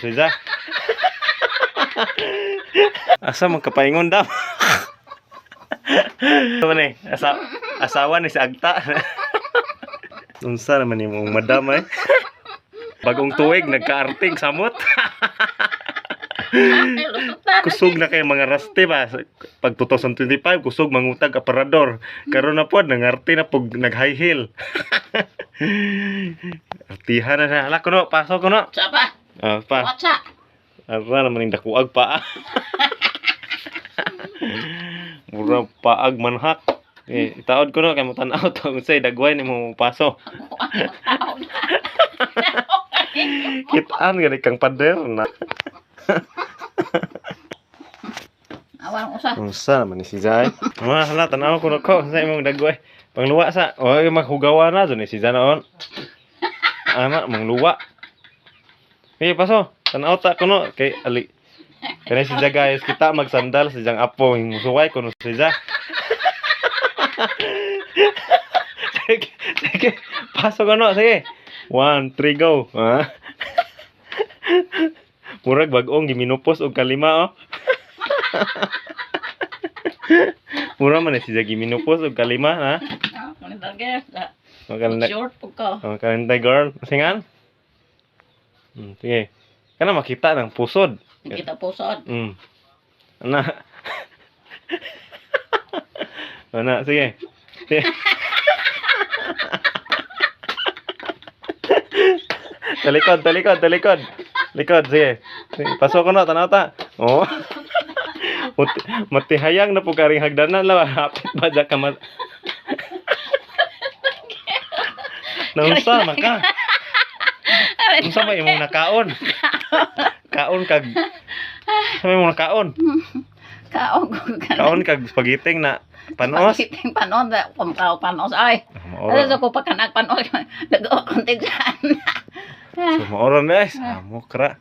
Riza. Asa man kapaingon dam. Ano ni? Asawa ni si Agta. Unsa naman imong madam eh? Bagong tuig nagkaarting samot. Kusog na kay mga raste ba pag 2025 kusog mangutag aparador karon na pod nangarte na pug nag high heel. Artihan na na ala kuno pasok kuno Sapa? pa Watsa? ara naman ning dakuag pa. Mura paag manhak itaod kuno kay mo tan-aw to unsay dagway nimo paso. Kitaan gani kang pader na. Awang usa. Unsa naman ni si Zay? Hala tanaw ko nako sa imong dagway. Pangluwa sa oy maghugawa na ni si Zanaon. Ana mangluwa. Paso. Tanaw ta kuno kay ali. Kani si Zay guys kita magsandal sa jang apo musuway kuno si Zay. Sige. Paso kuno sige. 1 3 go. Murag bag-ong giminupos og kalima oh. Mura man si Zagi minupos og kalima ha. Kalendar guys. Kalendar. Short po ko. Kalendar girl. Singan? Sige. Kana makita ng pusod. Kita pusod. Ana. Ana sige. Sige. Talikod. Likod, sige. Pasok ko na, tanaw ta. Oh. Matihayang na po karing hagdanan lawa. Hapit ba dyan ka Naunsa, maka. Unsa ba imong nakaon? Kaon kag... Sa imong nakaon? Kaon kag spagiting na panos? Spagiting panos. Kumkaw panos ay. Ano sa ko pagkanag panos. Dago konti dyan. So, maoran na guys. Amo kra.